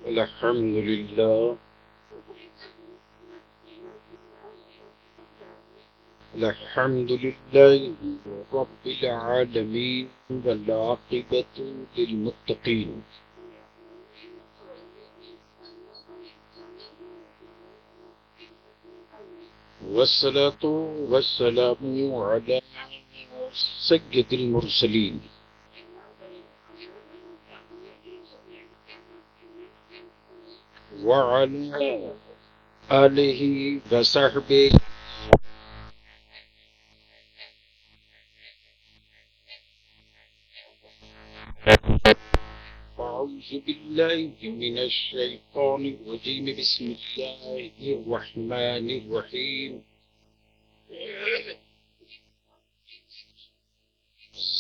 الحمد لله. الحمد لله رب العالمين والعاقبة للمتقين، والصلاة والسلام على سيد المرسلين وعلى آله وصحبه. أعوذ بالله من الشيطان الرجيم. بسم الله الرحمن الرحيم.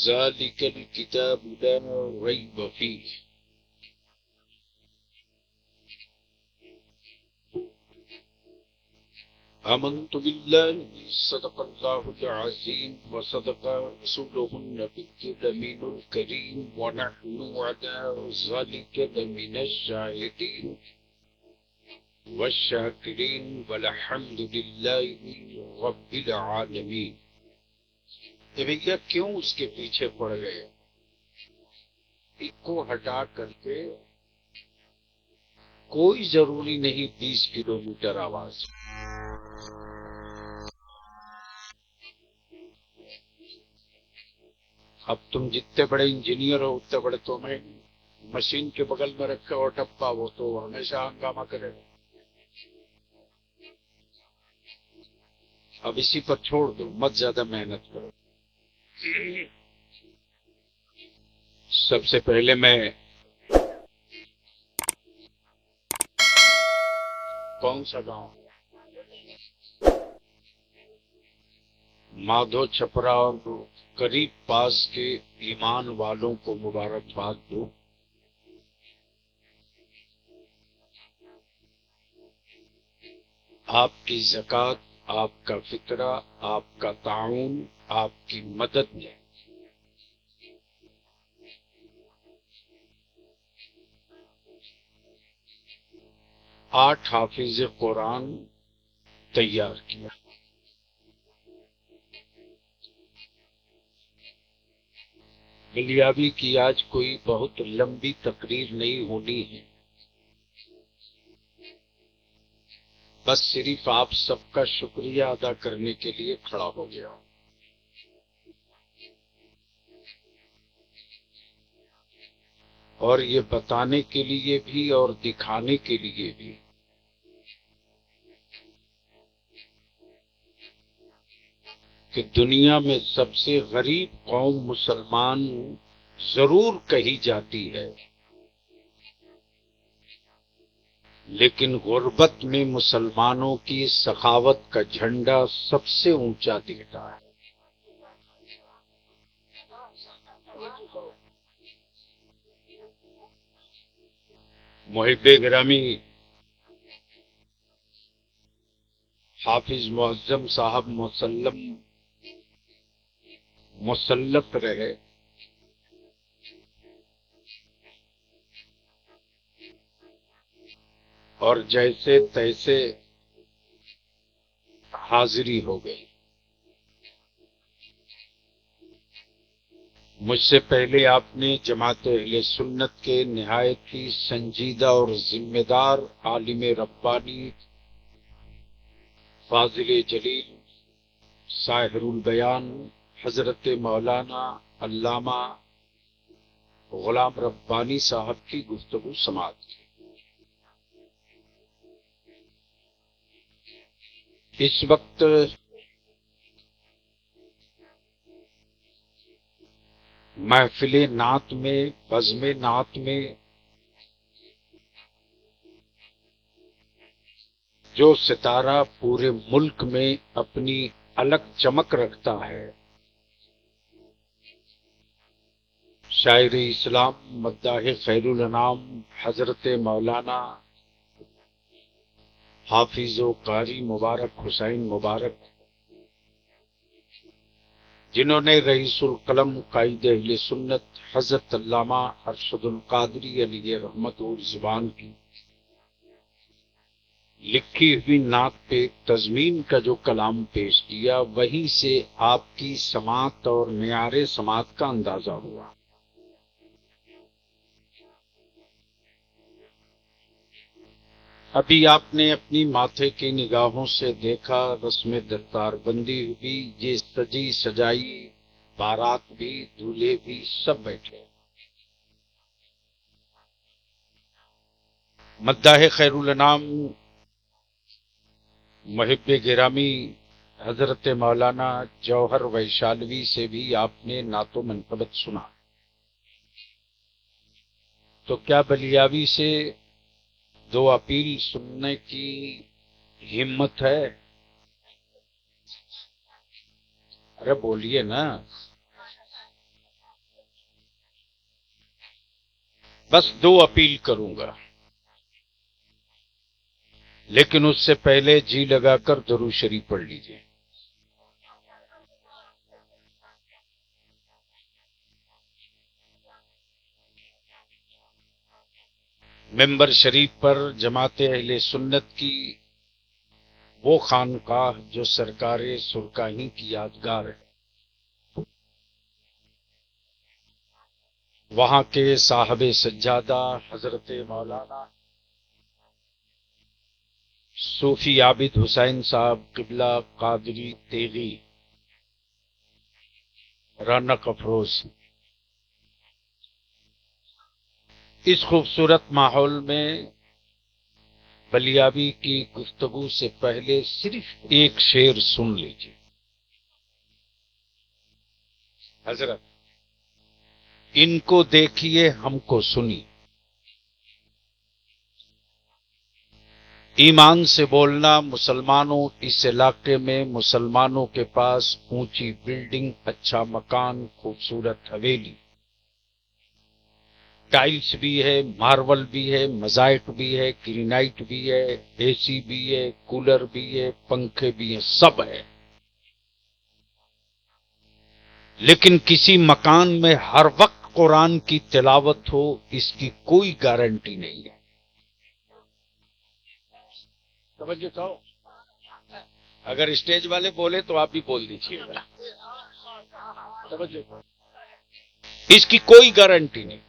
ذلك الكتاب لا ريب فيه. آمنت بالله صدق الله العظيم وصدق رسوله النبي الأمين الكريم، ونحن على ذلك لمن الشاهدين والشاكرين، والحمد لله رب العالمين. کہ بھیا کیوں اس کے پیچھے پڑ گئے؟ ایک کو ہٹا کر کے کوئی ضروری نہیں 20 کلومیٹر آواز. اب تم جتنے بڑے انجینئر ہو اتنے بڑے تمہیں مشین کے بغل میں رکھے اور ٹپا وہ تو ہمیشہ ہنگامہ کرے گا. اب اسی پر چھوڑ دو، مت زیادہ محنت کرو. سب سے پہلے میں کون سا گاؤں مادھو چھپرا اور قریب پاس کے ایمان والوں کو مبارکباد دو. آپ کی زکوٰۃ، آپ کا فطرہ، آپ کا تعاون، آپ کی مدد نے 8 حافظ قرآن تیار کیا. ملیابی کی آج کوئی بہت لمبی تقریر نہیں ہونی ہے، بس صرف آپ سب کا شکریہ ادا کرنے کے لیے کھڑا ہو گیا. اور یہ بتانے کے لیے بھی اور دکھانے کے لیے بھی کہ دنیا میں سب سے غریب قوم مسلمان ضرور کہی جاتی ہے، لیکن غربت میں مسلمانوں کی سخاوت کا جھنڈا سب سے اونچا دکھتا ہے. محب گرامی حافظ معظم صاحب مسلط رہے. اور جیسے تیسے حاضری ہو گئی. مجھ سے پہلے آپ نے جماعت اہل سنت کے نہایت ہی سنجیدہ اور ذمہ دار عالم ربانی، فاضل جلیل، ساحر البیان حضرت مولانا علامہ غلام ربانی صاحب کی گفتگو سماعت کی. اس وقت محفل نعت میں، بزم نعت میں جو ستارہ پورے ملک میں اپنی الگ چمک رکھتا ہے، شاعر اسلام مداح خیر الانام حضرت مولانا حافظ و قاری مبارک حسین مبارک، جنہوں نے رئیس القلم قائد اہل سنت حضرت علامہ ارشد القادری علیہ رحمت اور زبان کی لکھی ہوئی نعت پہ تضمین کا جو کلام پیش کیا، وہیں سے آپ کی سماعت اور معیار سماعت کا اندازہ ہوا۔ ابھی آپ نے اپنی ماتھے کی نگاہوں سے دیکھا، رسم دستار بندی ہوئی، یہ سجی سجائی بارات بھی، دولہے بھی، سب بیٹھے۔ مداح خیر الانام محب گرامی حضرت مولانا جوہر ویشالوی سے بھی آپ نے نعت و منقبت سنا، تو کیا بلیاوی سے دو اپیل سننے کی ہمت ہے؟ ارے بولیے نا۔ بس دو اپیل کروں گا، لیکن اس سے پہلے جی لگا کر درود شریف پڑھ لیجئے۔ ممبر شریف پر جماعت اہل سنت کی وہ خانقاہ جو سرکار سرکاہی کی یادگار ہے، وہاں کے صاحب سجادہ حضرت مولانا صوفی عابد حسین صاحب قبلہ قادری تیغی رونق افروز، اس خوبصورت ماحول میں بلیاوی کی گفتگو سے پہلے صرف ایک شعر سن لیجیے۔ حضرت ان کو دیکھیے، ہم کو سنی، ایمان سے بولنا مسلمانوں، اس علاقے میں مسلمانوں کے پاس اونچی بلڈنگ، اچھا مکان، خوبصورت حویلی، ٹائلز بھی ہے، مارول بھی ہے، موزائک بھی ہے، گرینائٹ بھی ہے، اے سی بھی ہے، کولر بھی ہے، پنکھے بھی ہیں، سب ہے، لیکن کسی مکان میں ہر وقت قرآن کی تلاوت ہو، اس کی کوئی گارنٹی نہیں ہے۔ توجہ تو اگر اسٹیج والے بولے تو آپ بھی بول دیجیے گا۔ توجہ، اس کی کوئی گارنٹی نہیں۔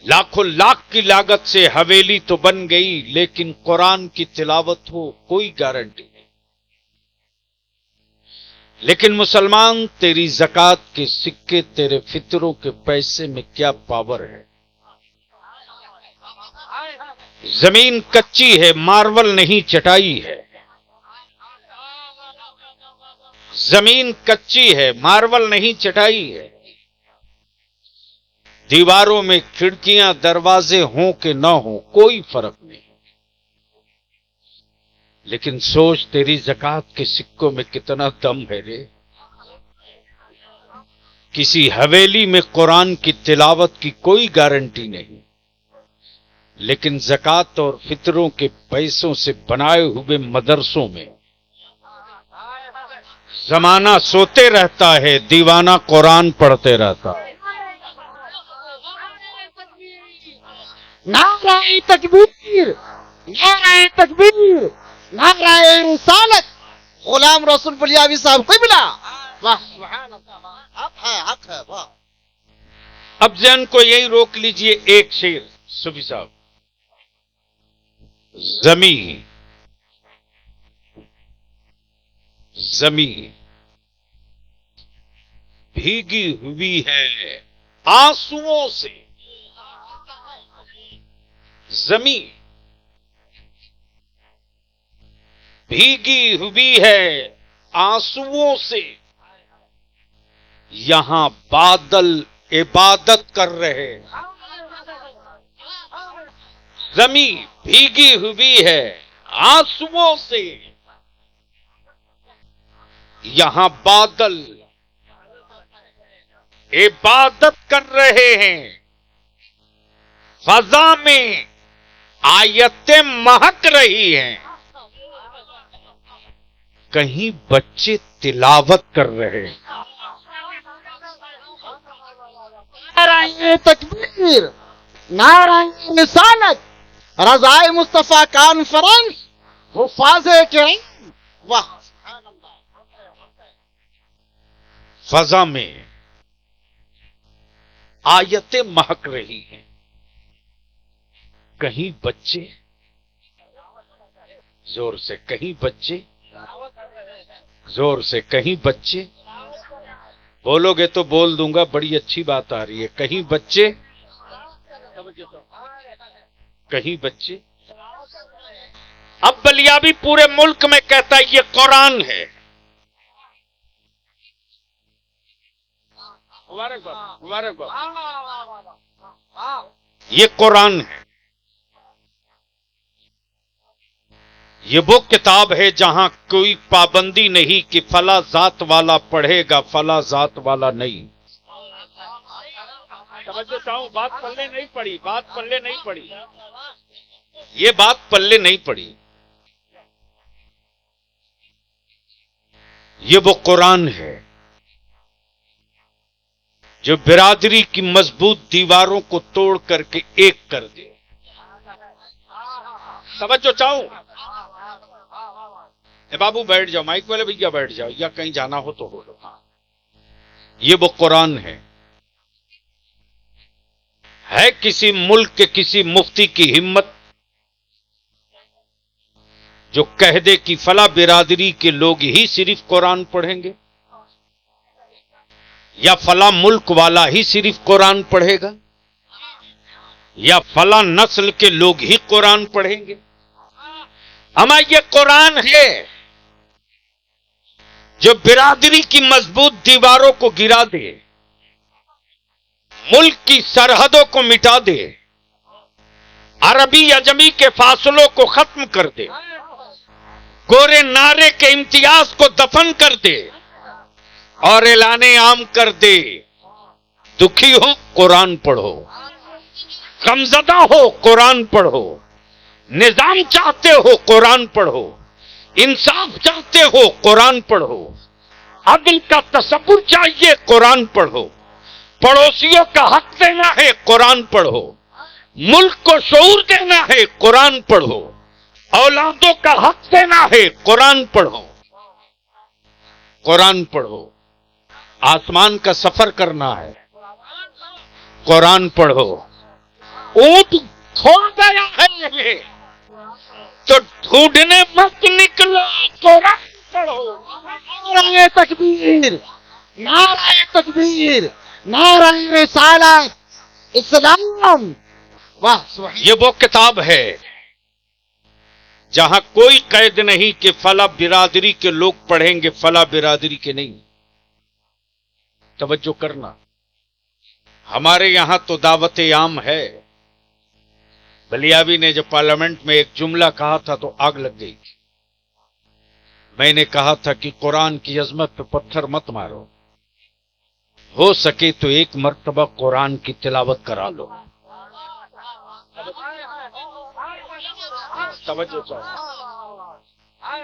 لاکھوں لاکھ کی لاگت سے حویلی تو بن گئی، لیکن قرآن کی تلاوت ہو، کوئی گارنٹی نہیں۔ لیکن مسلمان، تیری زکوٰۃ کے سکے، تیرے فطروں کے پیسے میں کیا پاور ہے؟ زمین کچی ہے، مارول نہیں چٹائی ہے۔ زمین کچی ہے، مارول نہیں چٹائی ہے۔ دیواروں میں کھڑکیاں دروازے ہوں کہ نہ ہوں، کوئی فرق نہیں، لیکن سوچ تیری زکوٰۃ کے سکوں میں کتنا دم ہے رے۔ کسی حویلی میں قرآن کی تلاوت کی کوئی گارنٹی نہیں، لیکن زکوٰۃ اور فطروں کے پیسوں سے بنائے ہوئے مدرسوں میں زمانہ سوتے رہتا ہے، دیوانہ قرآن پڑھتے رہتا ہے۔ نعرہ تکبیر، نعرہ تکبیر، نعرہ رسالت، غلام رسول بلیاوی صاحب قبلہ۔ واہ سبحان اللہ، حق ہے واہ۔ اب ذہن کو یہی روک لیجئے، ایک شعر صوفی صاحب۔ زمین زمین بھیگی ہوئی ہے آنسوؤں سے، زمین بھیگی ہوئی ہے آنسوؤں سے، یہاں بادل عبادت کر رہے۔ زمین بھیگی ہوئی ہے آنسوؤں سے، یہاں بادل عبادت کر رہے ہیں، فضا میں آیتیں مہک رہی ہیں۔ کہیں بچے تلاوت کر رہے ہیں. نعرہ تکبیر، نعرہ رسالت، رضائے مصطفیٰ کانفرنس، حفاظ کرام. واہ فضا میں آیتیں مہک رہی ہیں. کہیں بچے زور سے، کہیں بچے زور سے، کہیں بچے بولو گے تو بول دوں گا، بڑی اچھی بات آ رہی ہے. کہیں بچے، کہیں بچے. اب بلیابی پورے ملک میں کہتا ہے یہ قرآن ہے. یہ قرآن ہے. یہ وہ کتاب ہے جہاں کوئی پابندی نہیں کہ فلاں ذات والا پڑھے گا، فلاں ذات والا نہیں. توجہ چاہوں، بات پلے نہیں پڑی، بات پلے نہیں پڑی، یہ بات پلے نہیں پڑی. یہ وہ قرآن ہے جو برادری کی مضبوط دیواروں کو توڑ کر کے ایک کر دے. توجہ چاہوں. اے بابو بیٹھ جاؤ، مائک والے بھیا بیٹھ جاؤ، یا کہیں جانا ہو تو بولو. یہ وہ قرآن ہے کسی ملک کے کسی مفتی کی ہمت جو کہہ دے کہ فلاں برادری کے لوگ ہی صرف قرآن پڑھیں گے، یا فلاں ملک والا ہی صرف قرآن پڑھے گا، یا فلاں نسل کے لوگ ہی قرآن پڑھیں گے. اما یہ قرآن ہے جو برادری کی مضبوط دیواروں کو گرا دے، ملک کی سرحدوں کو مٹا دے، عربی اجمی کے فاصلوں کو ختم کر دے، گورے نارے کے امتیاز کو دفن کر دے اور اعلان عام کر دے. دکھی ہو قرآن پڑھو، غمزدہ ہو قرآن پڑھو، نظام چاہتے ہو قرآن پڑھو، انصاف چاہتے ہو قرآن پڑھو، عدل کا تصور چاہیے قرآن پڑھو، پڑوسیوں کا حق دینا ہے قرآن پڑھو، ملک کو شعور دینا ہے قرآن پڑھو، اولادوں کا حق دینا ہے قرآن پڑھو. قرآن پڑھو. آسمان کا سفر کرنا ہے قرآن پڑھو. اونٹ کھو گیا ہے تو ڈھونڈنے مت نکلو، قرآن پڑھو. نعرہ تکبیر، نعرہ تکبیر، نعرہ رسالت، اسلام. واہ سبحان. یہ وہ کتاب ہے جہاں کوئی قید نہیں کہ فلاں برادری کے لوگ پڑھیں گے، فلاں برادری کے نہیں. توجہ کرنا. ہمارے یہاں تو دعوت عام ہے. بلیابی نے جب پارلیمنٹ میں ایک جملہ کہا تھا تو آگ لگ گئی تھی. میں نے کہا تھا کہ قرآن کی عظمت پہ پتھر مت مارو، ہو سکے تو ایک مرتبہ قرآن کی تلاوت کرا لو. توجہ چاہو،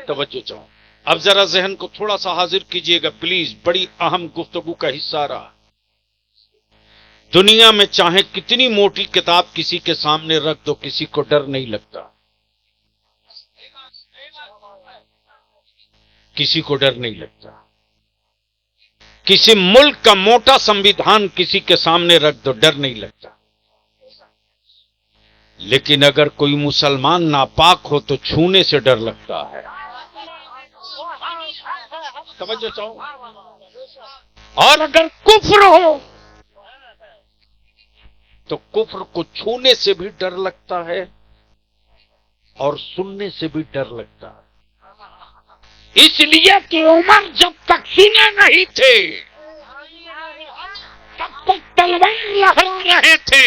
توجہ چاہو. اب ذرا ذہن کو تھوڑا سا حاضر کیجئے گا پلیز، بڑی اہم گفتگو کا حصہ رہا. دنیا میں چاہے کتنی موٹی کتاب کسی کے سامنے رکھ دو، کسی کو ڈر نہیں لگتا، کسی کو ڈر نہیں لگتا. کسی ملک کا موٹا سمویدھان کسی کے سامنے رکھ دو، ڈر نہیں لگتا. لیکن اگر کوئی مسلمان ناپاک ہو تو چھونے سے ڈر لگتا ہے. توجہ چاہو. اور اگر کفر ہو تو کفر کو چھونے سے بھی ڈر لگتا ہے اور سننے سے بھی ڈر لگتا ہے. اس لیے کہ عمر جب تک سنے نہیں تھے تب تک تلوار لہرا رہے تھے،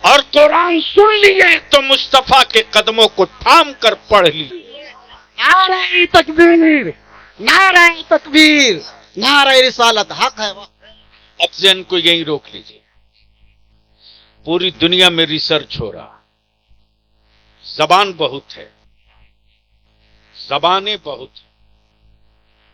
اور قرآن سن لیے تو مصطفیٰ کے قدموں کو تھام کر پڑھ لی. نعرہ تکبیر، نعرہ تکبیر، نعرہ رسالت. حق ہے. اب ذہن کو یہیں روک لیجیے. پوری دنیا میں ریسرچ ہو رہا، زبان بہت ہے، زبانیں بہت ہیں،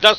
10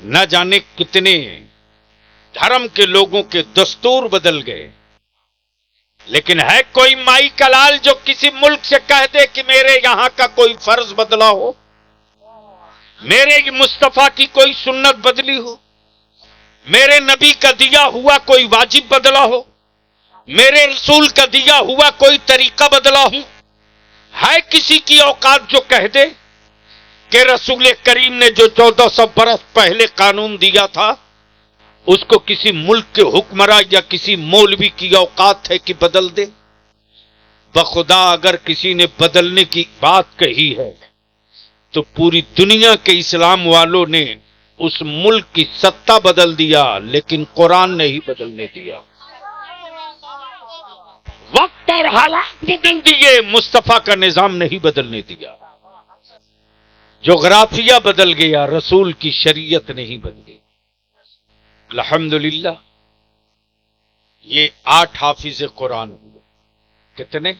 نہ جانے کتنے دھرم کے لوگوں کے دستور بدل گئے، لیکن ہے کوئی مائی کا لال جو کسی ملک سے کہہ دے کہ میرے یہاں کا کوئی فرض بدلا ہو، میرے مصطفیٰ کی کوئی سنت بدلی ہو، میرے نبی کا دیا ہوا کوئی واجب بدلا ہو، میرے رسول کا دیا ہوا کوئی طریقہ بدلا ہو؟ ہے کسی کی اوقات جو کہہ دے کہ رسول کریم نے جو 1400 برس پہلے قانون دیا تھا اس کو کسی ملک کے حکمراں یا کسی مولوی کی اوقات ہے کہ بدل دے؟ بخدا اگر کسی نے بدلنے کی بات کہی ہے تو پوری دنیا کے اسلام والوں نے اس ملک کی سطح بدل دیا، لیکن قرآن نہیں بدلنے دیا۔ وقت اور حالات بدل دیے، مصطفیٰ کا نظام نہیں بدلنے دیا۔ جغرافیہ بدل گیا، رسول کی شریعت نہیں بدلی۔ الحمدللہ یہ 8 حافظ قرآن ہوئے۔ کتنے؟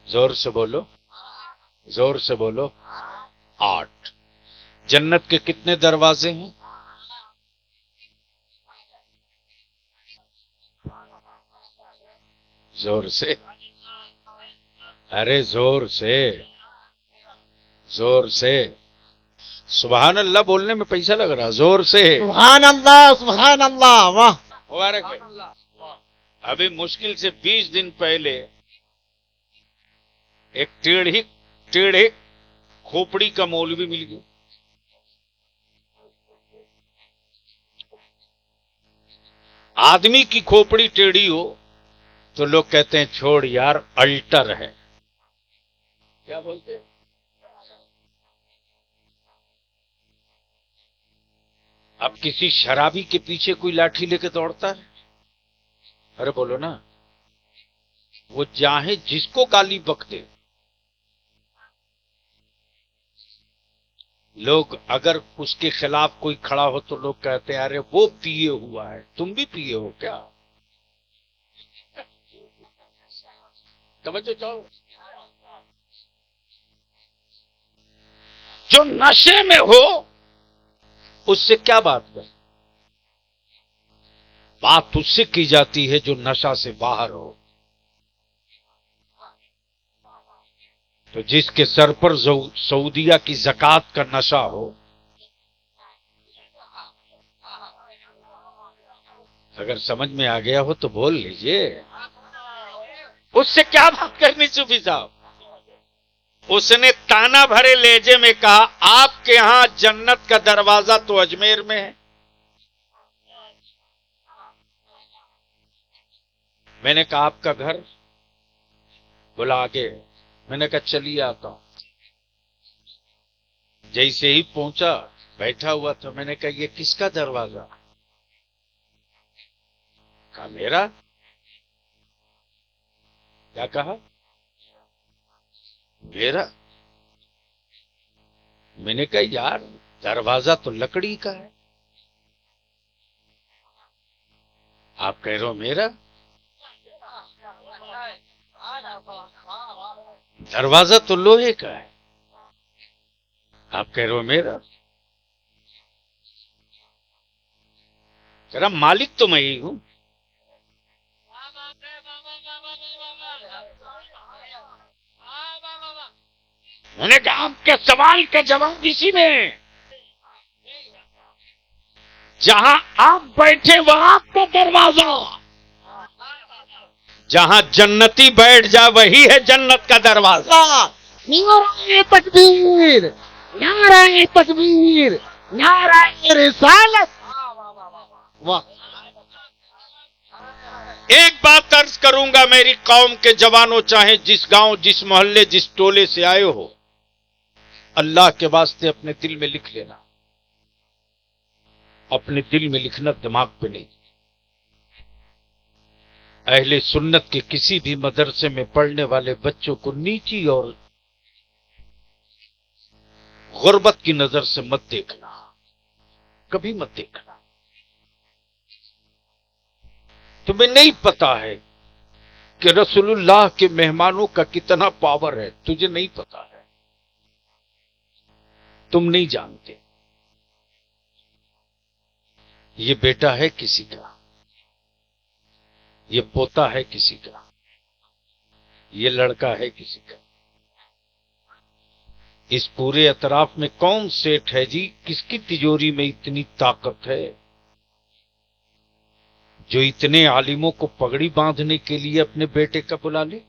زور سے بولو، زور سے بولو۔ 8۔ جنت کے کتنے دروازے ہیں؟ زور سے، ارے زور سے، زور سے۔ سبحان اللہ بولنے میں پیسہ لگ رہا، زور سے۔ سبحان اللہ، سبحان اللہ، واہ۔ مبارک ہے۔ ابھی مشکل سے 20 دن پہلے ایک ٹیڑھی کھوپڑی کا مولوی مل گیا۔ آدمی کی کھوپڑی ٹیڑھی ہو تو لوگ کہتے ہیں چھوڑ یار الٹر ہے، کیا بولتے ہیں؟ اب کسی شرابی کے پیچھے کوئی لاٹھی لے کے دوڑتا ہے؟ ارے بولو نا، وہ چاہے جس کو گالی بکتے، لوگ اگر اس کے خلاف کوئی کھڑا ہو تو لوگ کہتے ہیں ارے وہ پیے ہوا ہے، تم بھی پیے ہو کیا؟ توجہ چاہو۔ جو نشے میں ہو اس سے کیا بات ہے؟ بات اس سے کی جاتی ہے جو نشہ سے باہر ہو۔ تو جس کے سر پر سعودیہ کی زکوٰۃ کا نشہ ہو، اگر سمجھ میں آ گیا ہو تو بول لیجئے، اس سے کیا بات کرنی صوفی صاحب؟ اس نے تانا بھرے لہجے میں کہا آپ کے ہاں جنت کا دروازہ تو اجمیر میں ہے۔ میں نے کہا آپ کا گھر؟ بلا کے میں نے کہا چلیے آتا ہوں۔ جیسے ہی پہنچا بیٹھا ہوا تھا، میں نے کہا یہ کس کا دروازہ؟ کہا میرا۔ کیا کہا؟ میرا۔ میں نے کہا یار دروازہ تو لکڑی کا ہے، آپ کہہ رہے ہو میرا؟ دروازہ تو لوہے کا ہے، آپ کہہ رہے ہو میرا؟ کہہ رہا مالک تو میں ہی ہوں۔ میں نے کہا آپ کے سوال کا جواب اسی میں ہے، جہاں آپ بیٹھے وہاں آپ کا دروازہ، جہاں جنتی بیٹھ جا وہی ہے جنت کا دروازہ۔ نعرہ تکبیر، نعرہ تکبیر، نعرہ رسالت، واہ۔ ایک بات عرض کروں گا میری قوم کے جوانوں، چاہے جس گاؤں، جس محلے، جس ٹولے سے آئے ہو، اللہ کے واسطے اپنے دل میں لکھ لینا، اپنے دل میں لکھنا، دماغ پہ نہیں۔ اہل سنت کے کسی بھی مدرسے میں پڑھنے والے بچوں کو نیچی اور غربت کی نظر سے مت دیکھنا، کبھی مت دیکھنا۔ تمہیں نہیں پتا ہے کہ رسول اللہ کے مہمانوں کا کتنا پاور ہے، تجھے نہیں پتا ہے، تم نہیں جانتے۔ یہ بیٹا ہے کسی کا، یہ پوتا ہے کسی کا، یہ لڑکا ہے کسی کا. اس پورے اطراف میں کون سیٹ ہے جی؟ کس کی تجوری میں اتنی طاقت ہے جو اتنے عالموں کو پگڑی باندھنے کے لیے اپنے بیٹے کا بلا لے؟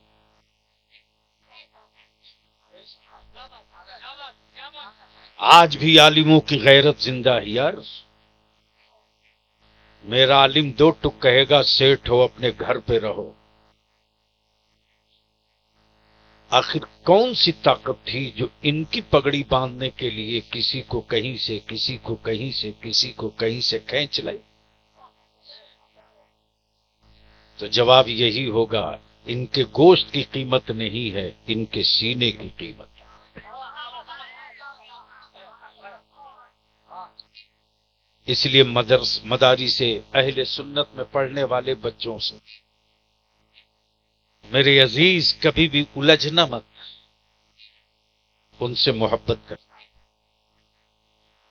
آج بھی عالموں کی غیرت زندہ ہے یار. میرا عالم دو ٹک کہے گا سیٹ ہو اپنے گھر پہ رہو. آخر کون سی طاقت تھی جو ان کی پگڑی باندھنے کے لیے کسی کو کہیں سے، کسی کو کہیں سے، کسی کو کہیں سے کھینچ لائی؟ تو جواب یہی ہوگا، ان کے گوشت کی قیمت نہیں ہے، ان کے سینے کی قیمت. اس لیے مداری سے اہل سنت میں پڑھنے والے بچوں سے میرے عزیز کبھی بھی الجھنا مت، ان سے محبت کر.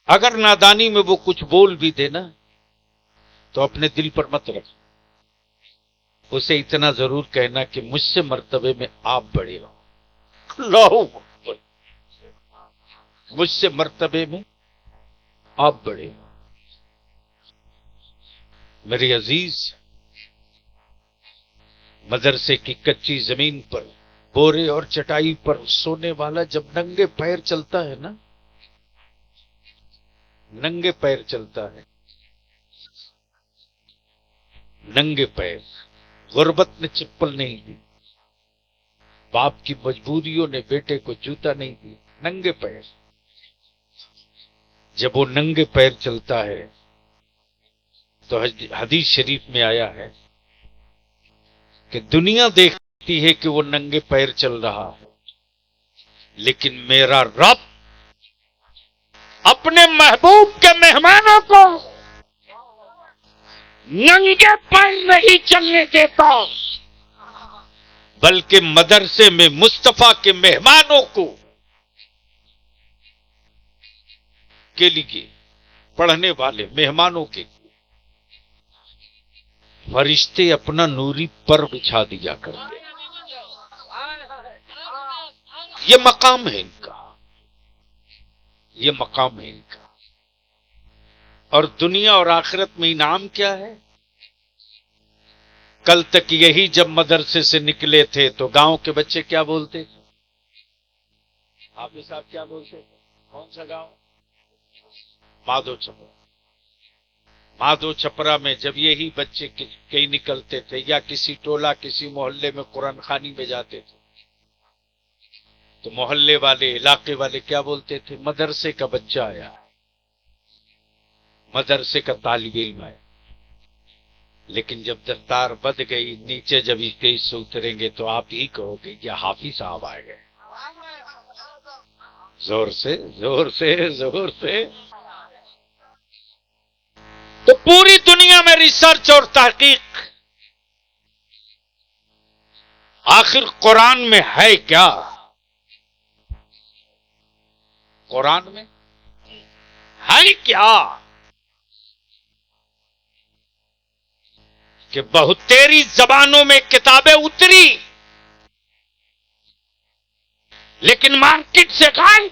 اگر نادانی میں وہ کچھ بول بھی دینا تو اپنے دل پر مت رکھ. اسے اتنا ضرور کہنا کہ مجھ سے مرتبے میں آپ بڑے ہو. اللہ اکبر. مجھ سے مرتبے میں آپ بڑے ہو. میری عزیز، مدرسے کی کچی زمین پر بورے اور چٹائی پر سونے والا جب ننگے پیر چلتا ہے نا، ننگے پیر چلتا ہے، ننگے پیر. غربت نے چپل نہیں دی، باپ کی مجبوریوں نے بیٹے کو جوتا نہیں دی، ننگے پیر. جب وہ ننگے پیر چلتا ہے تو حدیث شریف میں آیا ہے کہ دنیا دیکھتی ہے کہ وہ ننگے پیر چل رہا ہے، لیکن میرا رب اپنے محبوب کے مہمانوں کو ننگے پیر نہیں چلنے دیتا، بلکہ مدرسے میں مصطفیٰ کے مہمانوں کے لیے، پڑھنے والے مہمانوں کے فرشتے اپنا نوری پر بچھا دیا کرتے. یہ مقام ہے ان کا، یہ مقام ہے ان کا. اور دنیا اور آخرت میں انعام کیا ہے؟ کل تک یہی جب مدرسے سے نکلے تھے تو گاؤں کے بچے کیا بولتے تھے؟ حافظ صاحب کیا بولتے تھے؟ کون سا گاؤں؟ مادھو چھپرا. مادھو چھپرا میں جب یہی بچے کہیں نکلتے تھے یا کسی ٹولہ کسی محلے میں قرآن خوانی میں جاتے تھے تو محلے والے، علاقے والے کیا بولتے تھے؟ مدرسے کا بچہ آیا، مدرسے کا طالب علم آیا. لیکن جب دستار بد گئی، نیچے جب اسٹیج سے اتریں گے تو آپ ہی کہو گے کہ حافظ صاحب آئے گئے. زور سے زور سے زور سے. تو پوری دنیا میں ریسرچ اور تحقیق، آخر قرآن میں ہے کیا؟ قرآن میں ہے کیا کہ بہت تیری زبانوں میں کتابیں اتری لیکن مارکیٹ سے غائب.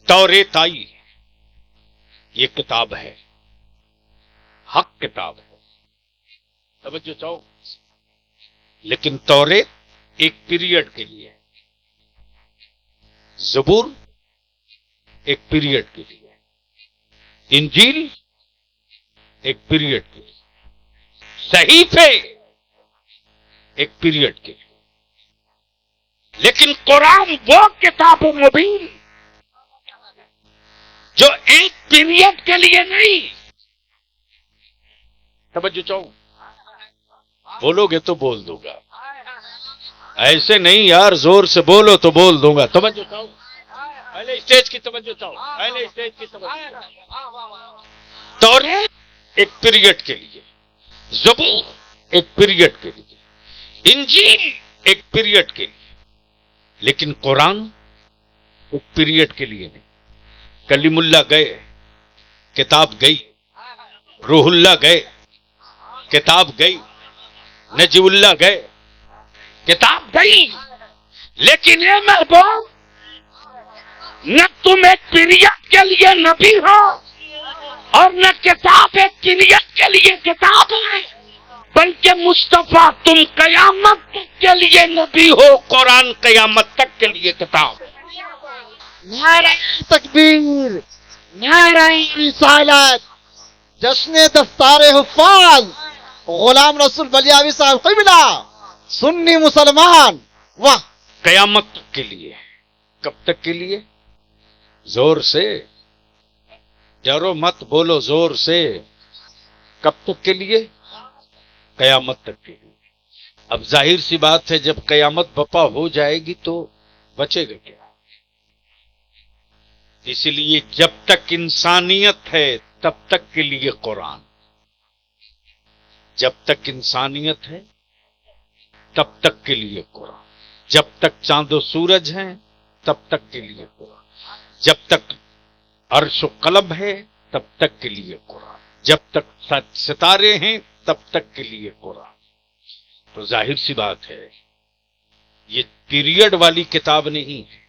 توریت آئی، یہ کتاب ہے، حق کتاب ہے، توجہ چاہو. لیکن توریت ایک پیریڈ کے لیے، زبور ایک پیریڈ کے لیے، انجیل ایک پیریڈ کے لیے، صحیفے ایک پیریڈ کے لیے. لیکن قرآن وہ کتاب مبین جو ایک پیریڈ کے لیے نہیں. توجہ چاہو. بولو گے تو بول دوں گا، ایسے نہیں یار، زور سے بولو تو بول دوں گا. توجہ چاہو، پہلے اسٹیج کی توجہ چاہو، پہلے اسٹیج کی توجہ. توریت ایک پیریڈ کے لیے، زبور ایک پیریڈ کے لیے، انجیل ایک پیریڈ کے لیے، لیکن قرآن ایک پیریڈ کے لیے نہیں. کلیم اللہ گئے، کتاب گئی. روح اللہ گئے، کتاب گئی. نجیب اللہ گئے، کتاب گئی. لیکن اے محبوب، نہ تم ایک پیریڈ کے لیے نبی ہو اور نہ کتاب ایک پیریڈ کے لیے کتاب ہے، بلکہ مصطفیٰ تم قیامت تک کے لیے نبی ہو، قرآن قیامت تک کے لیے کتاب. نعرہ تکبیر، نعرہ رسالت، جشن دستار حفاظ، غلام رسول بلیاوی صاحب قبلہ، سنی مسلمان. واہ، قیامت تک کے لیے. کب تک کے لیے؟ زور سے ڈرو مت، بولو زور سے. کب تک کے لیے؟ قیامت تک کے لیے. اب ظاہر سی بات ہے، جب قیامت بپا ہو جائے گی تو بچے گا کیا؟ اس لیے جب تک انسانیت ہے تب تک کے لیے قرآن. جب تک انسانیت ہے تب تک کے لیے قرآن. جب تک چاند و سورج ہیں تب تک کے لیے قرآن. جب تک عرش و قلم ہے تب تک کے لیے قرآن. جب تک ستارے ہیں تب تک کے لیے قرآن. تو ظاہر سی بات ہے، یہ پیریڈ والی کتاب نہیں ہے.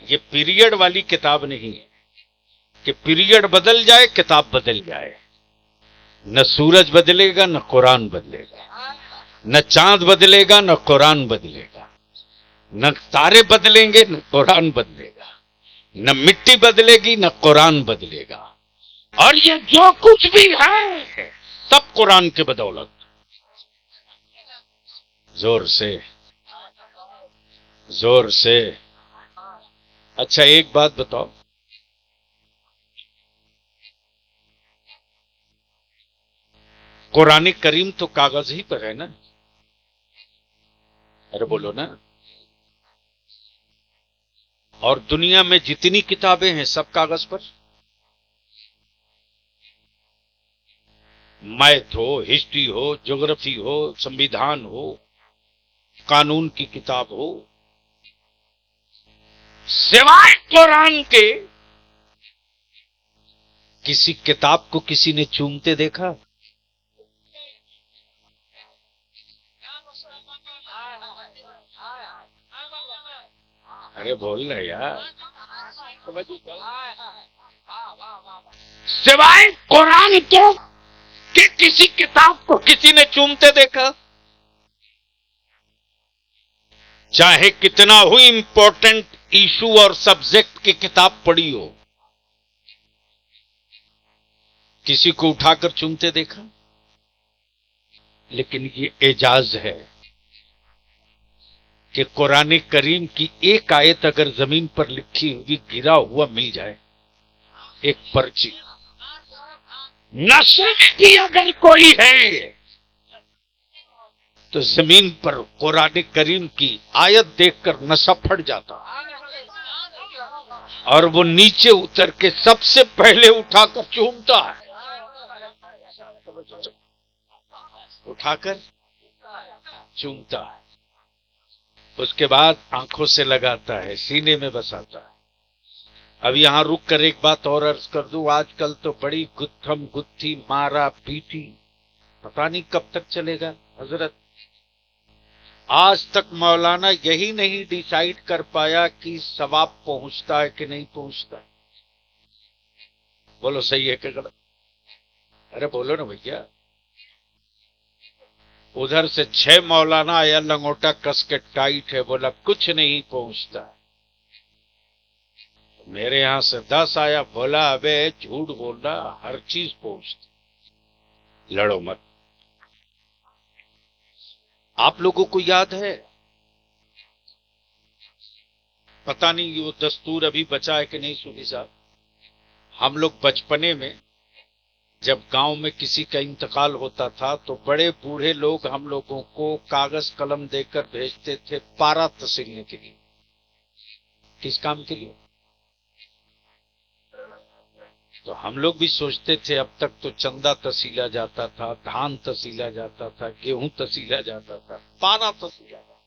یہ پیریڈ والی کتاب نہیں ہے کہ پیریڈ بدل جائے کتاب بدل جائے. نہ سورج بدلے گا، نہ قرآن بدلے گا. نہ چاند بدلے گا، نہ قرآن بدلے گا. نہ تارے بدلیں گے، نہ قرآن بدلے گا. نہ مٹی بدلے گی، نہ قرآن بدلے گا. اور یہ جو کچھ بھی ہے سب قرآن کے بدولت. زور سے، زور سے. اچھا ایک بات بتاؤ، قرآن کریم تو کاغذ ہی پر ہے نا؟ ارے بولو نا. اور دنیا میں جتنی کتابیں ہیں سب کاغذ پر. میتھ ہو، ہسٹری ہو، جغرافی ہو، سمویدھان ہو، قانون کی کتاب ہو، سوائے قرآن کے کسی کتاب کو کسی نے چومتے دیکھا؟ ارے بول رہے یار. سوائے قرآن کے کہ کسی کتاب کو کسی نے چومتے دیکھا؟ چاہے کتنا ہو امپورٹنٹ ایشو اور سبجیکٹ کی کتاب پڑھی ہو، کسی کو اٹھا کر چومتے دیکھا؟ لیکن یہ اعجاز ہے کہ قرآن کریم کی ایک آیت اگر زمین پر لکھی ہوئی گرا ہوا مل جائے، ایک پرچی نصب کی اگر کوئی ہے تو زمین پر قرآن کریم کی آیت دیکھ کر نصب پھٹ جاتا، اور وہ نیچے اتر کے سب سے پہلے اٹھا کر چومتا ہے. اٹھا کر چومتا ہے، اس کے بعد آنکھوں سے لگاتا ہے، سینے میں بساتا ہے. اب یہاں رک کر ایک بات اور عرض کر دوں، آج کل تو بڑی گتھم گتھی، مارا پیٹی، پتہ نہیں کب تک چلے گا. حضرت آج تک مولانا یہی نہیں ڈیسائیڈ کر پایا کہ ثواب پہنچتا ہے کہ نہیں پہنچتا. بولو صحیح ہے کہ غلط؟ ارے بولو نا بھیا. ادھر سے 6 مولانا آیا لنگوٹا کس کے ٹائٹ ہے، بولا کچھ نہیں پہنچتا. میرے یہاں سے 10 آیا، بولا ابے جھوٹ بول رہا، ہر چیز پہنچتی. لڑو مت. آپ لوگوں کو یاد ہے، پتہ نہیں وہ دستور ابھی بچا ہے کہ نہیں سوری صاحب، ہم لوگ بچپنے میں جب گاؤں میں کسی کا انتقال ہوتا تھا تو بڑے بوڑھے لوگ ہم لوگوں کو کاغذ قلم دے کر بھیجتے تھے پارا تسلنے کے لیے. کس کام کے لیے؟ تو تو ہم لوگ بھی سوچتے تھے اب تک تو چندہ تسیلا جاتا تھا، دھان تسیلا جاتا تھا، گیہوں تسیلا جاتا تھا، پانا تسیلا جاتا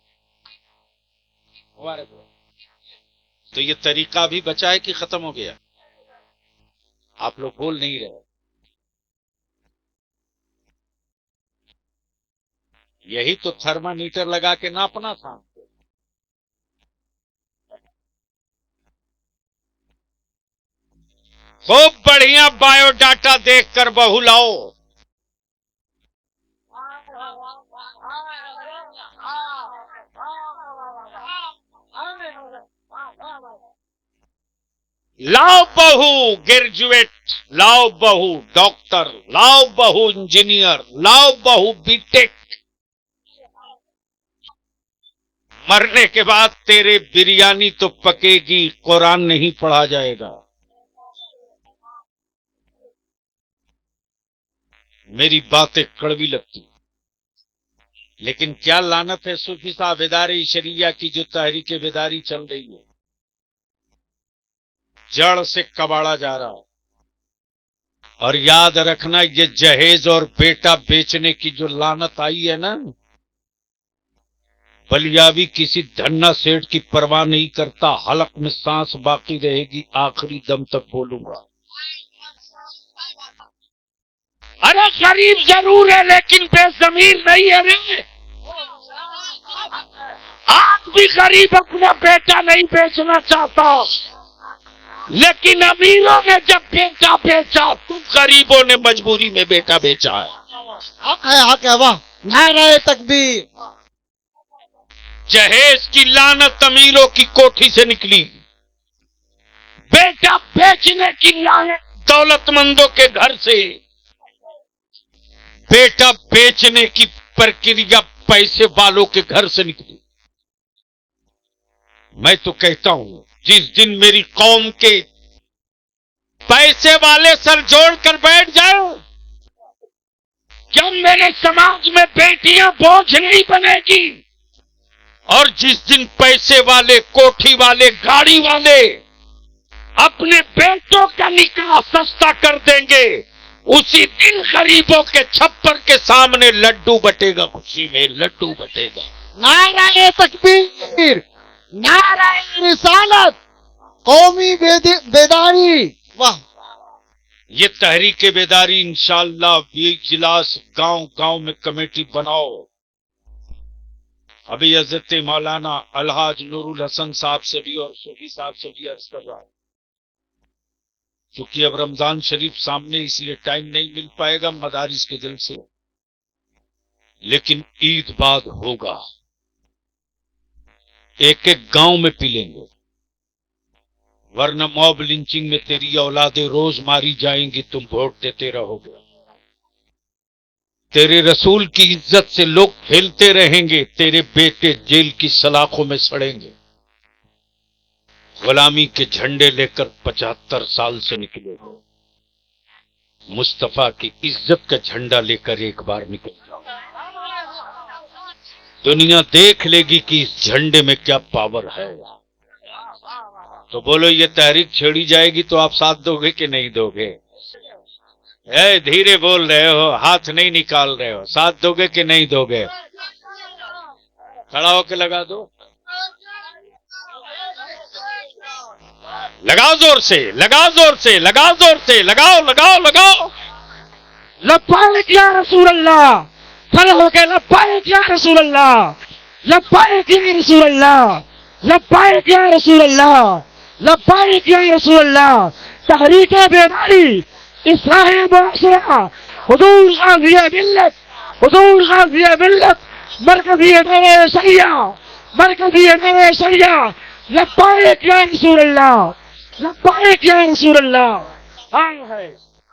تھا۔ تو یہ طریقہ بھی بچا ہے کہ ختم ہو گیا؟ آپ لوگ بول نہیں رہے۔ یہی تو تھرمامیٹر لگا کے ناپنا تھا۔ خوب بڑھیا بایو ڈاٹا دیکھ کر بہو لاؤ۔ لاؤ بہو گریجویٹ، لاؤ بہو ڈاکٹر، لاؤ بہو انجینئر، لاؤ بہو بی ٹیک۔ مرنے کے بعد تیرے بریانی تو پکے گی، قرآن نہیں پڑھا جائے گا۔ میری باتیں کڑوی لگتی، لیکن کیا لعنت ہے صوفی صاحب ادارے شریعہ کی جو تحریک بیداری چل رہی ہے، جڑ سے کباڑا جا رہا ہے۔ اور یاد رکھنا یہ جہیز اور بیٹا بیچنے کی جو لعنت آئی ہے نا، بلیاوی کسی دھنا سیٹ کی پرواہ نہیں کرتا، حلق میں سانس باقی رہے گی، آخری دم تک بولوں گا۔ ارے غریب ضرور ہے لیکن بے ضمیر نہیں ہے رے۔ آج بھی غریب اپنا بیٹا نہیں بیچنا چاہتا، لیکن امیروں نے جب بیٹا بیچا، تم غریبوں نے مجبوری میں بیٹا بیچا ہے۔ حق ہے، واہ، نعرہ تکبیر۔ جہیز کی لعنت امیروں کی کوٹھی سے نکلی، بیٹا بیچنے کی لعنت دولت مندوں کے گھر سے، بیٹا بیچنے کی پرکریا پیسے والوں کے گھر سے نکلی۔ میں تو کہتا ہوں جس دن میری قوم کے پیسے والے سر جوڑ کر بیٹھ جائیں، کیا میرے سماج میں بیٹیاں بوجھ نہیں بنے گی؟ اور جس دن پیسے والے، کوٹھی والے، گاڑی والے اپنے بیٹوں کا نکاح سستا کر دیں گے، اسی دن غریبوں کے چھپر کے سامنے لڈو بٹے گا، خوشی میں لڈو بٹے گا۔ نعرہ تکبیر، نعرہ رسالت، قومی بیداری، واہ۔ یہ تحریک بیداری انشاءاللہ بھی اجلاس گاؤں گاؤں میں کمیٹی بناؤ۔ ابھی حضرت مولانا الحاج نور الحسن صاحب سے بھی اور صوفی صاحب سے بھی عرض کر رہا ہوں، کیونکہ اب رمضان شریف سامنے، اس لیے ٹائم نہیں مل پائے گا مدارس کے دل سے، لیکن عید بعد ہوگا، ایک ایک گاؤں میں پی لیں گے، ورنہ موب لنچنگ میں تیری اولادیں روز ماری جائیں گی، تم ووٹ دیتے رہو گے۔ تیرے رسول کی عزت سے لوگ کھیلتے رہیں گے، تیرے بیٹے جیل کی سلاخوں میں سڑیں گے۔ غلامی کے جھنڈے لے کر 75 سال سے نکلے ہو، مصطفیٰ کی عزت کا جھنڈا لے کر ایک بار نکل جاؤ، دنیا دیکھ لے گی کہ اس جھنڈے میں کیا پاور ہے۔ تو بولو یہ تحریک چھیڑی جائے گی تو آپ ساتھ دو گے کہ نہیں دو گے؟ اے دھیرے بول رہے ہو، ہاتھ نہیں نکال رہے ہو، ساتھ دو گے کہ نہیں دو گے؟ کھڑا ہو کے لگا دو، لگاؤ زور سے، لگاؤ زور سے، لگاؤ زور سے، لگاؤ لگاؤ لگاؤ۔ لبیک یا رسول اللہ، کھڑے ہو کے لبیک یا رسول اللہ، لبیک یا رسول اللہ، لبیک یا رسول اللہ، لبیک یا رسول اللہ۔ تحریک بیداری، اصلاح معاشرہ، حضور غازی ملت، حضور غازی ملت، مرکزی ادارہ شریعہ، مرکزی ادارہ شریعہ، لبیک یا رسول اللہ، لبیک یا رسول اللہ۔ آئے ہے،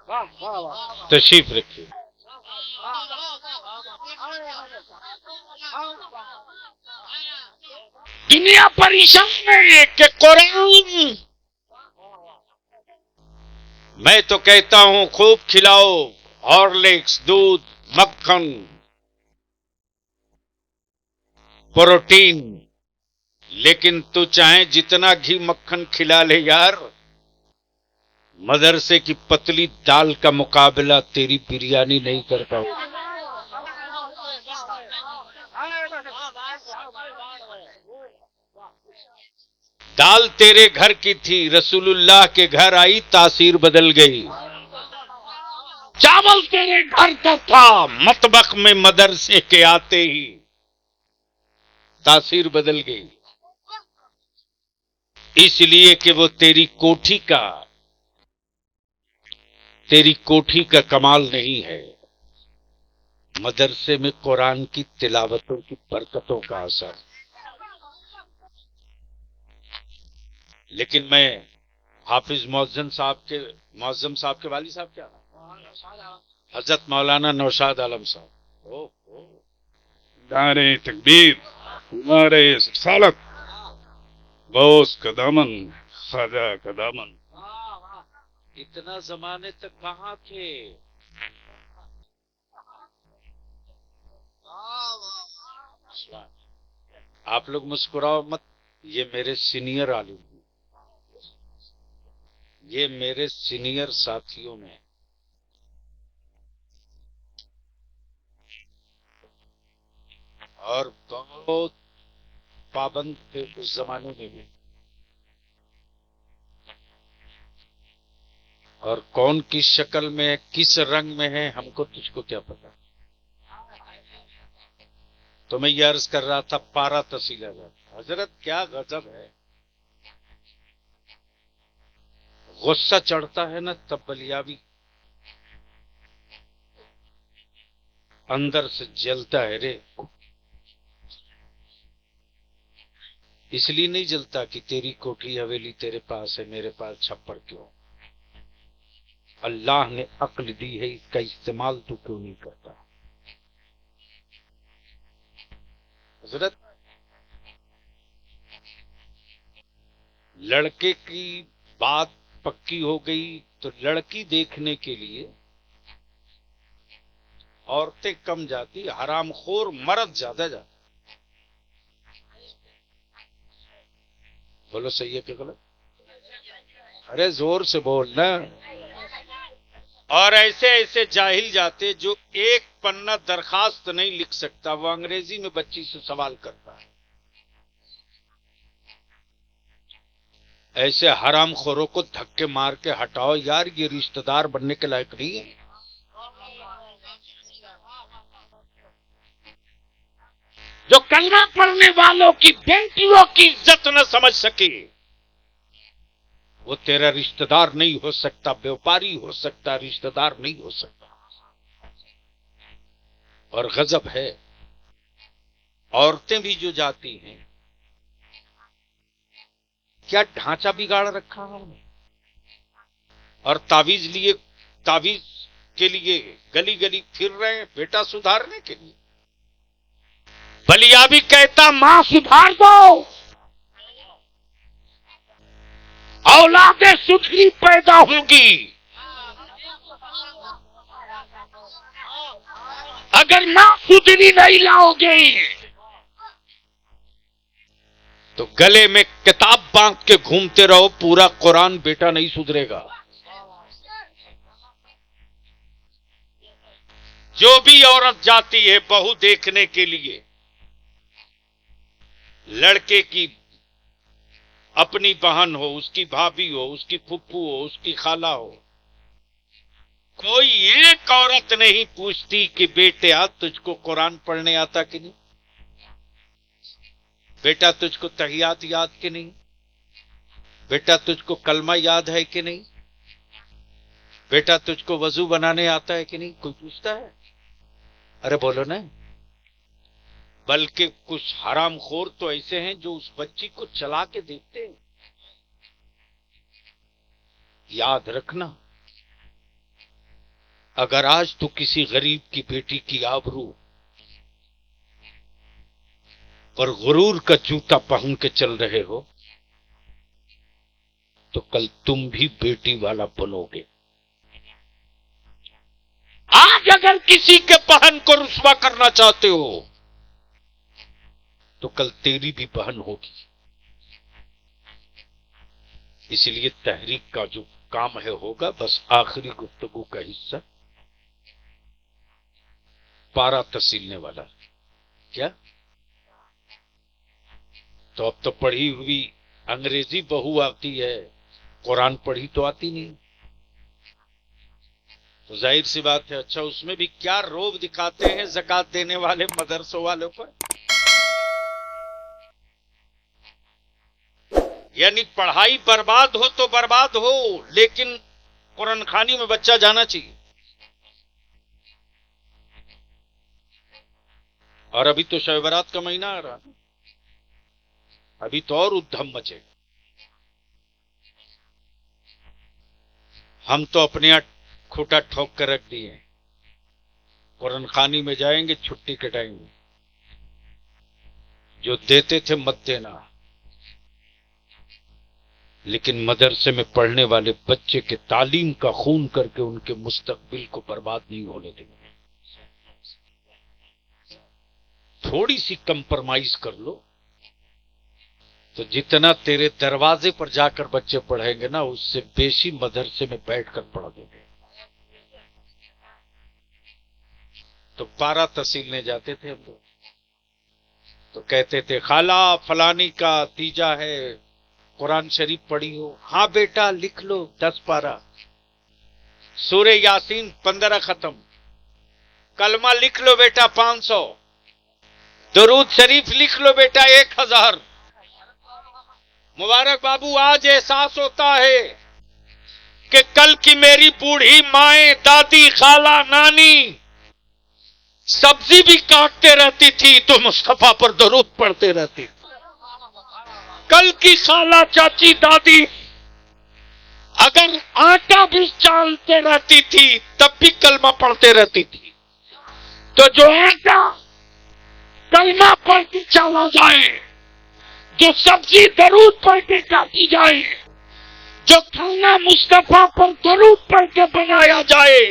واہ واہ واہ۔ تشریف رکھیے۔ دنیا پریشان ہے کہ قرآن، میں تو کہتا ہوں خوب کھلاؤ، ہارلکس، دودھ، مکھن، پروٹین، لیکن تو چاہے جتنا گھی مکھن کھلا لے یار، مدرسے کی پتلی دال کا مقابلہ تیری بریانی نہیں کر پاؤ. دال تیرے گھر کی تھی، رسول اللہ کے گھر آئی تاثیر بدل گئی. چاول تیرے گھر کا تھا، مطبخ میں مدرسے کے آتے ہی تاثیر بدل گئی. اس لیے کہ وہ تیری کوٹھی کا کمال نہیں ہے، مدرسے میں قرآن کی تلاوتوں کی برکتوں کا اثر. لیکن میں حافظ معظم صاحب کے والد صاحب کیا حضرت مولانا نوشاد عالم صاحب، نعرہ تکبیر، نعرہ رسالت، غوث کا دامن، خواجہ کا دامن. اتنا زمانے تک کہاں تھے؟ آپ لوگ مسکراؤ مت، یہ میرے سینئر عالم ہیں، یہ میرے سینئر ساتھیوں میں، اور بہت پابند تھے اس زمانے میں بھی. اور کون کس شکل میں کس رنگ میں ہے ہم کو تجھ کو کیا پتا. تو میں یہ عرض کر رہا تھا پارا تسیلہ جاتا. حضرت کیا غضب ہے، غصہ چڑھتا ہے نا تب بلیابی اندر سے جلتا ہے رے. اس لیے نہیں جلتا کہ تیری کوٹھی حویلی تیرے پاس ہے، میرے پاس چھپڑ کیوں. اللہ نے عقل دی ہے، اس کا استعمال تو کیوں نہیں کرتا. حضرت لڑکے کی بات پکی ہو گئی تو لڑکی دیکھنے کے لیے عورتیں کم جاتی، حرام خور مرد زیادہ جاتا. بولو صحیح ہے کہ غلط؟ ارے زور سے بولنا. اور ایسے جاہل جاتے جو ایک پنہ درخواست نہیں لکھ سکتا، وہ انگریزی میں بچی سے سوال کرتا ہے. ایسے حرام خوروں کو دھکے مار کے ہٹاؤ یار، یہ رشتہ دار بننے کے لائق نہیں ہے. جو کلمہ پڑھنے والوں کی بیٹیوں کی عزت نہ سمجھ سکے وہ تیرا رشتہ دار نہیں ہو سکتا، بیوپاری ہو سکتا، رشتہ دار نہیں ہو سکتا. اور غضب ہے، عورتیں بھی جو جاتی ہیں کیا ڈھانچہ بگاڑ رکھا ہے اور تعویذ کے لیے گلی گلی پھر رہے ہیں بیٹا سدھارنے کے لیے. بلیا بھی کہتا ماں سدھار دو، اولادیں سدھری پیدا ہوگی. اگر ماں سدھری نہیں لاؤ گے تو گلے میں کتاب باندھ کے گھومتے رہو، پورا قرآن بیٹا نہیں سدھرے گا. جو بھی عورت جاتی ہے بہو دیکھنے کے لیے، لڑکے کی اپنی بہن ہو، اس کی بھابھی ہو، اس کی پھپھو ہو، اس کی خالہ ہو، کوئی ایک عورت نہیں پوچھتی کہ بیٹے تجھ کو قرآن پڑھنے آتا کہ نہیں، بیٹا تجھ کو تحیات یاد کہ نہیں، بیٹا تجھ کو کلمہ یاد ہے کہ نہیں، بیٹا تجھ کو وضو بنانے آتا ہے کہ نہیں. کوئی پوچھتا ہے؟ ارے بولو نا. بلکہ کچھ حرام خور تو ایسے ہیں جو اس بچی کو چلا کے دیکھتے ہیں. یاد رکھنا، اگر آج تو کسی غریب کی بیٹی کی آبرو پر غرور کا جوتا پہن کے چل رہے ہو تو کل تم بھی بیٹی والا بنو گے. آج اگر کسی کے بہن کو رسوا کرنا چاہتے ہو تو کل تیری بھی بہن ہوگی. اس لیے تحریک کا جو کام ہے ہوگا. بس آخری گفتگو کا حصہ پارا تسیلنے والا. کیا تو اب تو پڑھی ہوئی انگریزی بہو آتی ہے, قرآن پڑھی تو آتی نہیں. تو ظاہر سی بات ہے. اچھا اس میں بھی کیا روب دکھاتے ہیں زکات دینے والے مدرسوں والوں پر. یعنی پڑھائی برباد ہو تو برباد ہو, لیکن قرآن خوانی میں بچہ جانا چاہیے. اور ابھی تو شب برات کا مہینہ آ رہا, ابھی تو اور ادھم مچے. ہم تو اپنے یہاں کھوٹا ٹھوک کر رکھ دیے. قرآن خوانی میں جائیں گے چھٹی کے ٹائم میں, جو دیتے تھے مت دینا, لیکن مدرسے میں پڑھنے والے بچے کے تعلیم کا خون کر کے ان کے مستقبل کو برباد نہیں ہونے دیں گے. تھوڑی سی کمپرمائز کر لو تو جتنا تیرے دروازے پر جا کر بچے پڑھیں گے نا, اس سے بیشی مدرسے میں بیٹھ کر پڑھ دیں گے. تو پارا تسیلنے جاتے تھے ہم لوگ, تو کہتے تھے خالہ فلانی کا تیجا ہے, قرآن شریف پڑھی ہو؟ ہاں بیٹا لکھ لو 10 پارا. سورہ یاسین 15 ختم. کلمہ لکھ لو بیٹا 500. درود شریف لکھ لو بیٹا 1000. مبارک بابو آج احساس ہوتا ہے کہ کل کی میری بوڑھی مائیں, دادی, خالہ, نانی سبزی بھی کاٹتے رہتی تھی تو مصطفیٰ پر درود پڑھتے رہتی. کل کی خالہ, چاچی, دادی اگر آٹا بھی چالتے رہتی تھی تب بھی کلمہ پڑھتے رہتی تھی. تو جو آٹا کلمہ پڑھ کے چلا جائے, جو سبزی درود پڑھ کے کاٹی جائے, جو کھانا مصطفیٰ پر درود پڑھ کے بنایا جائے,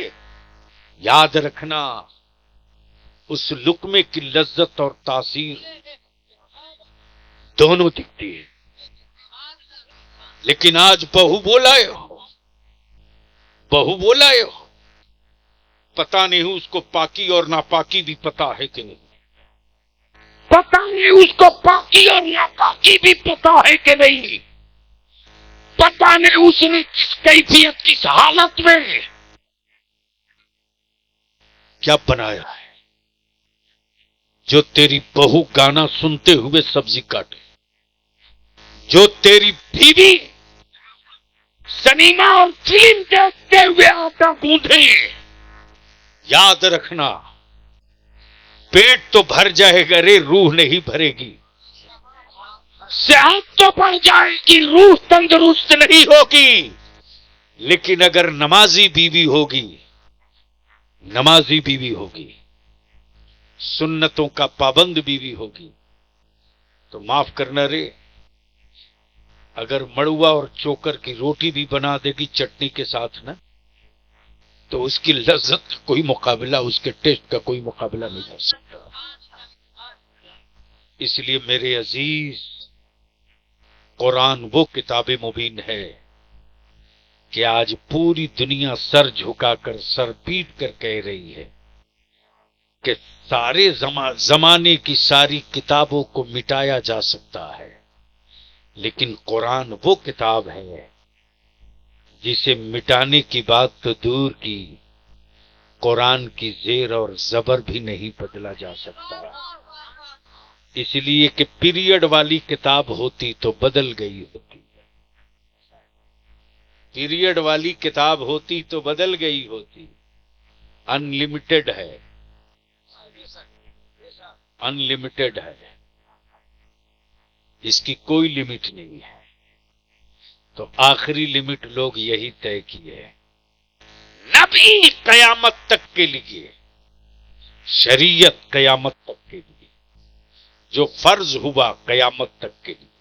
یاد رکھنا اس لقمے کی لذت اور تاثیر دونوں دکھتی ہے. لیکن آج بہو بولائے ہو, پتہ نہیں اس کو پاکی اور ناپاکی بھی پتا ہے کہ نہیں. پتہ نہیں اس کو پاکی اور ناپاکی بھی پتا ہے کہ نہیں. پتہ نہیں اس نے کس کیفیت, کس حالت میں کیا بنایا ہے جو تیری بہو گانا سنتے ہوئے سبزی کاٹے, جو تیری بیوی سنیما اور فلم دیکھتے ہوئے آٹا گوندھے. یاد رکھنا پیٹ تو بھر جائے گا رے, روح نہیں بھرے گی. صحت تو بڑھ جائے گی, روح تندرست نہیں ہوگی. لیکن اگر نمازی بیوی ہوگی, سنتوں کا پابند بیوی ہوگی, تو معاف کرنا رے, اگر مڑوا اور چوکر کی روٹی بھی بنا دے گی چٹنی کے ساتھ نا, تو اس کی لذت کا کوئی مقابلہ, اس کے ٹیسٹ کا کوئی مقابلہ نہیں کر سکتا. اس لیے میرے عزیز, قرآن وہ کتاب مبین ہے کہ آج پوری دنیا سر جھکا کر, سر پیٹ کر کہہ رہی ہے کہ سارے زمانے کی ساری کتابوں کو مٹایا جا سکتا ہے, لیکن قرآن وہ کتاب ہے جسے مٹانے کی بات تو دور کی, قرآن کی زیر اور زبر بھی نہیں بدلا جا سکتا. اس لیے کہ پیریڈ والی کتاب ہوتی تو بدل گئی ہوتی, پیریڈ والی کتاب ہوتی تو بدل گئی ہوتی. انلمیٹڈ ہے, انلمیٹڈ ہے, اس کی کوئی لمٹ نہیں ہے. تو آخری لمٹ لوگ یہی طے کیے, نبی قیامت تک کے لیے, شریعت قیامت تک کے لیے, جو فرض ہوا قیامت تک کے لیے,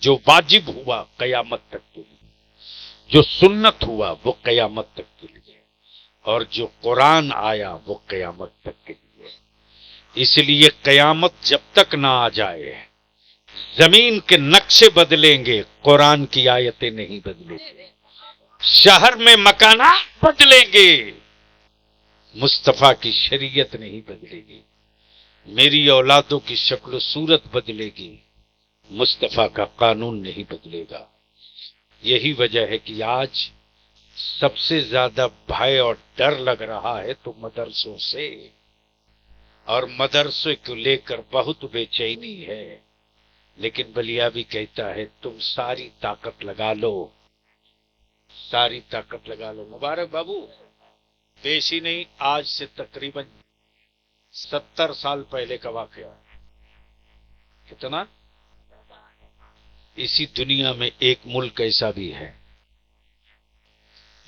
جو واجب ہوا قیامت تک کے لیے, جو سنت ہوا وہ قیامت تک کے لیے, اور جو قرآن آیا وہ قیامت تک کے لیے. اس لیے قیامت جب تک نہ آ جائے, زمین کے نقشے بدلیں گے, قرآن کی آیتیں نہیں بدلیں گے. شہر میں مکانات بدلیں گے، مصطفیٰ کی شریعت نہیں بدلے گی، میری اولادوں کی شکل و صورت بدلے گی، مصطفیٰ کا قانون نہیں بدلے گا۔ یہی وجہ ہے کہ آج سب سے زیادہ بھائے اور ڈر لگ رہا ہے تو مدرسوں سے، اور مدرسے کو لے کر بہت بے چینی ہے، لیکن بلیابی کہتا ہے تم ساری طاقت لگا لو، ساری طاقت لگا لو۔ مبارک بابو، بیشی نہیں، آج سے تقریباً 70 سال پہلے کا واقعہ ہے۔ کتنا؟ اسی دنیا میں ایک ملک ایسا بھی ہے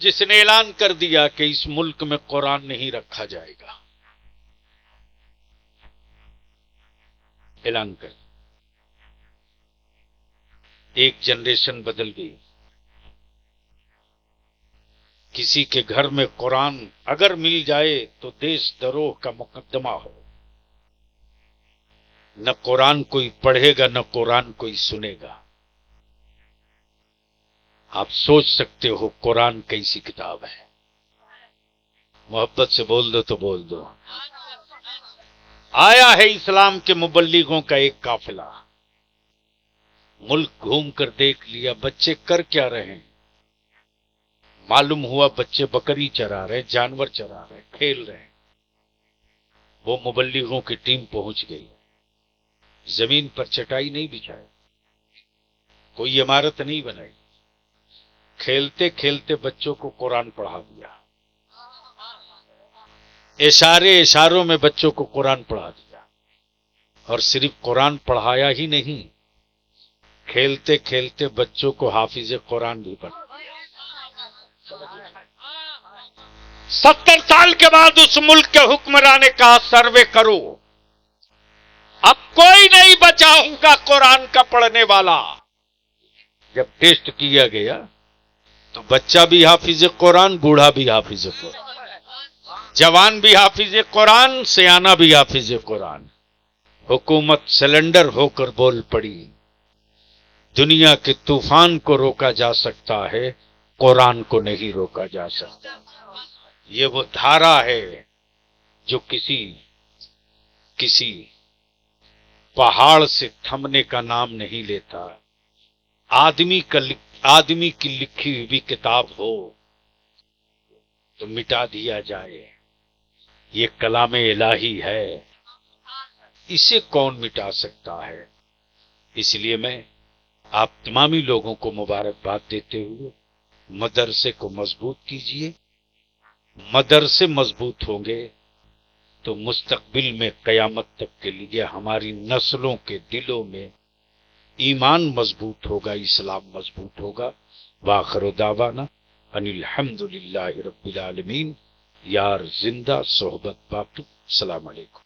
جس نے اعلان کر دیا کہ اس ملک میں قرآن نہیں رکھا جائے گا، اعلان کر، ایک جنریشن بدل گئی۔ کسی کے گھر میں قرآن اگر مل جائے تو دیش دروہ کا مقدمہ ہو، نہ قرآن کوئی پڑھے گا نہ قرآن کوئی سنے گا۔ آپ سوچ سکتے ہو قرآن کیسی کتاب ہے۔ محبت سے بول دو تو بول دو۔ آیا ہے اسلام کے مبلغوں کا ایک قافلہ، ملک گھوم کر دیکھ لیا بچے کر کیا رہے ہیں، معلوم ہوا بچے بکری چرا رہے، جانور چرا رہے، کھیل رہے ہیں۔ وہ مبلغوں کی ٹیم پہنچ گئی، زمین پر چٹائی نہیں بچھائی، کوئی عمارت نہیں بنائی، کھیلتے کھیلتے بچوں کو قرآن پڑھا دیا، اشاروں میں بچوں کو قرآن پڑھا دیا، اور صرف قرآن پڑھایا ہی نہیں، کھیلتے کھیلتے بچوں کو حافظ قرآن بھی بنا۔ 70 سال کے بعد اس ملک کے حکمران نے کہا سروے کرو، اب کوئی نہیں بچا ان کا قرآن کا پڑھنے والا۔ جب ٹیسٹ کیا گیا تو بچہ بھی حافظ قرآن، بوڑھا بھی حافظ قرآن، جوان بھی حافظ قرآن، سیانہ بھی حافظ قرآن۔ حکومت سلنڈر ہو کر بول پڑی، دنیا کے طوفان کو روکا جا سکتا ہے، قرآن کو نہیں روکا جا سکتا۔ یہ وہ دھارا ہے جو کسی پہاڑ سے تھمنے کا نام نہیں لیتا۔ آدمی کی لکھی ہوئی کتاب ہو تو مٹا دیا جائے، یہ کلام الہی ہے، اسے کون مٹا سکتا ہے؟ اس لیے میں آپ تمامی لوگوں کو مبارکباد دیتے ہوئے مدرسے کو مضبوط کیجیے۔ مدرسے مضبوط ہوں گے تو مستقبل میں قیامت تک کے لیے ہماری نسلوں کے دلوں میں ایمان مضبوط ہوگا، اسلام مضبوط ہوگا۔ وآخر دعوانا ان الحمدللہ رب العالمین۔ یار زندہ، صحبت باقی۔ السلام علیکم۔